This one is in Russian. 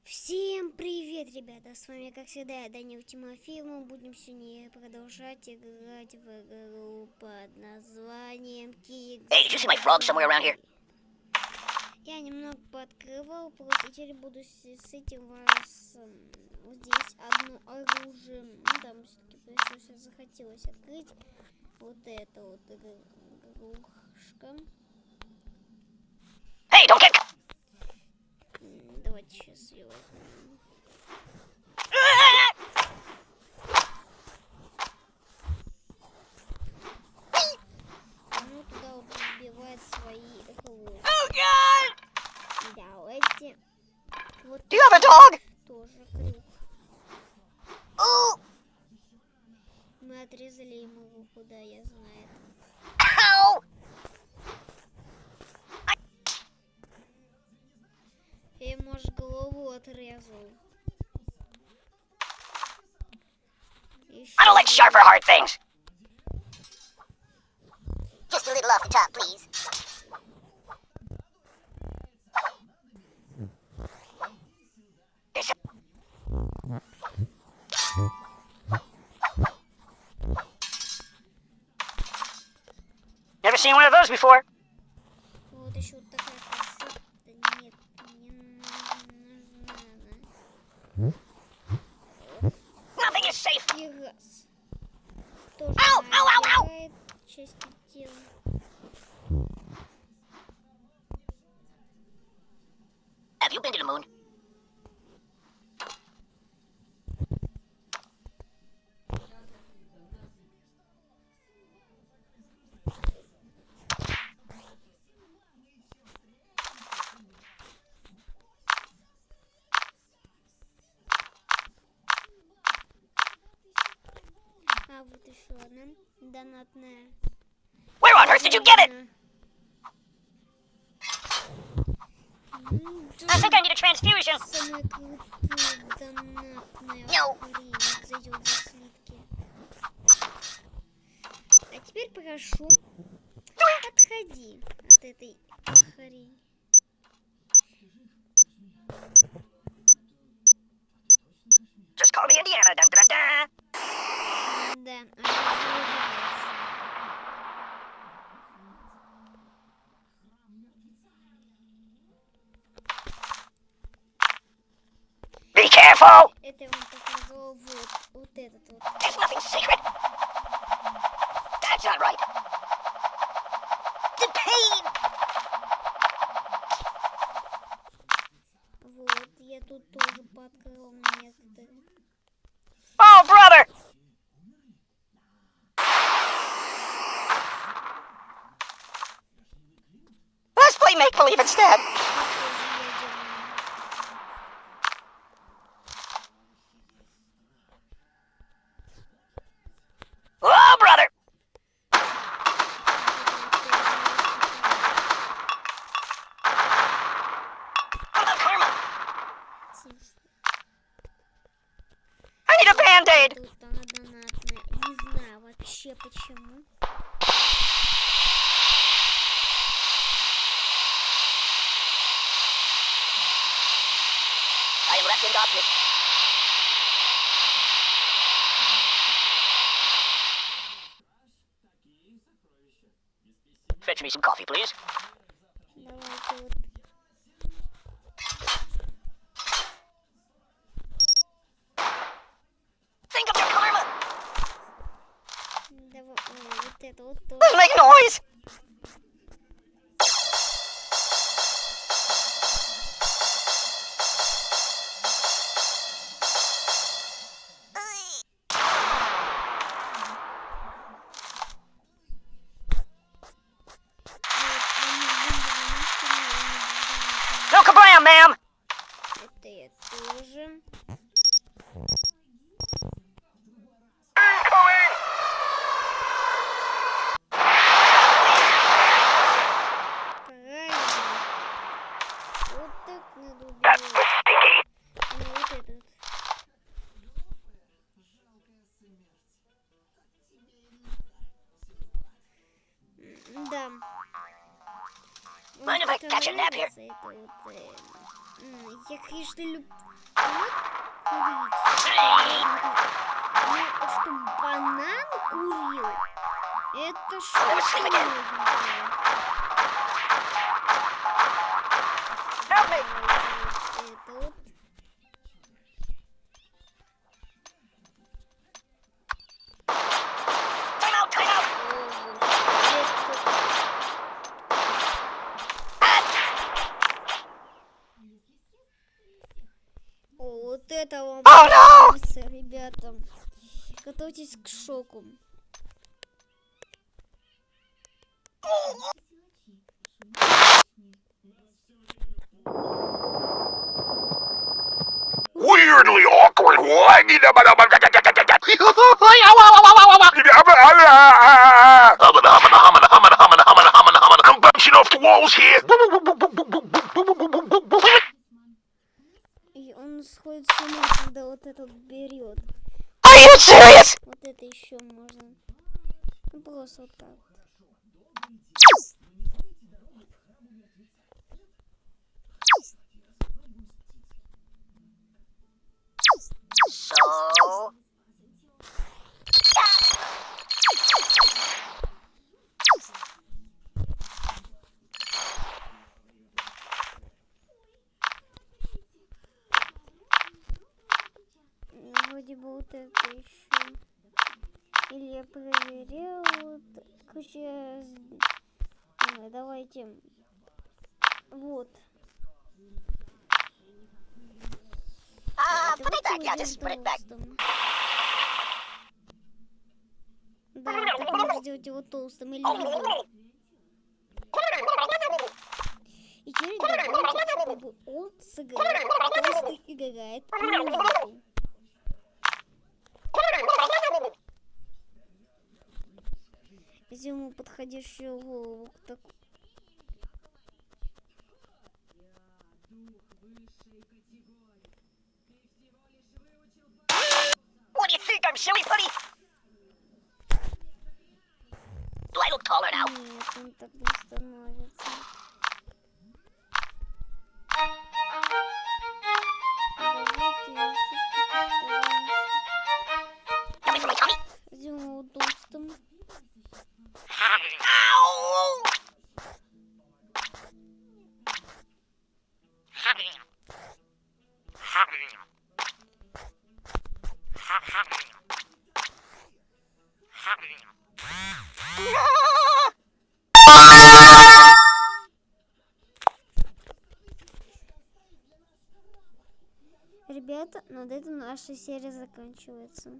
Всем привет, ребята! С вами, как всегда, я Данил Тимофеев. Мы будем сегодня продолжать играть в игру под названием Кик. Hey, did you see my frog somewhere around here? Я немного пооткрывал, просто теперь буду с этим вас вот здесь одно оружие. Ну, там все-таки пришлось, захотелось открыть вот это вот игрушка. Hey, don't get... Давайте сейчас ее возьмем. Ну, туда убивает свои эхолоты. Давайте. Вот Do you have a dog? тоже круг. Ooh. Мы отрезали ему руку, да, я знаю. Ow. Я ему аж голову отрезал. I don't like sharp or hard things. Just a little off the top, please. Never seen one of those before. Вот еще вот такая красота. Нет, не нужна. Nothing is safe. И раз. Тоже Ау, ау, ау, ау. набирает части тела. Have you been to the moon? А вот еще одна донатная. Where on earth did you get it? I think I need a transfusion. Самые крутые донатные No. хрень зайдет за слитки. А теперь прошу, отходи от этой хрени. Just call me Indiana. Dun, dun, dun. Да, она взрывается. Be careful. Это я вам показала вот этот вот. There's nothing secret. That's not right. The pain. Вот, я тут тоже пооткрывал некоторые. Oh, brother. Let's play make-believe instead. Oh, brother. What about karma? I need a band-aid. Тут она донатная. Не знаю вообще почему. I am wrapped in darkness. Fetch me some coffee, please. Давайте вот. Think of your karma. Давай, вот это вот Let's тоже. make noise. No kablam, ma'am. Это я тоже. Правильно. Вот так надо убивать. Ну, вот этот. Да. Mind if I catch a nap here? Это вот, я, конечно, Что, банан курил? Это что? Never sleep again. Help me. Это вот. Time out, time out. О, вот это вам Oh, no! понравится, ребята. Готовьтесь к шоку. Weirdly awkward one. I'm bouncing off the walls here. И он сходит с ума, когда вот этот берет. Are you serious? Вот это еще можно. Ну, просто вот так. So... Вроде бы вот это еще. Или я проверял. Вот. Короче, давайте. Вот. Put it back. Yeah, just put it back. Да, так можно сделать его толстым или любым. И теперь добавьте, чтобы он сыграл толстый играет музыку. Сделаем подходящую голову к такому. What do you think? I'm silly putty? Do I look taller now? Нет, он так не становится. Давайте Coming from my tummy? сделаем его толстым. Ow! Ребята, над этим наша серия заканчивается.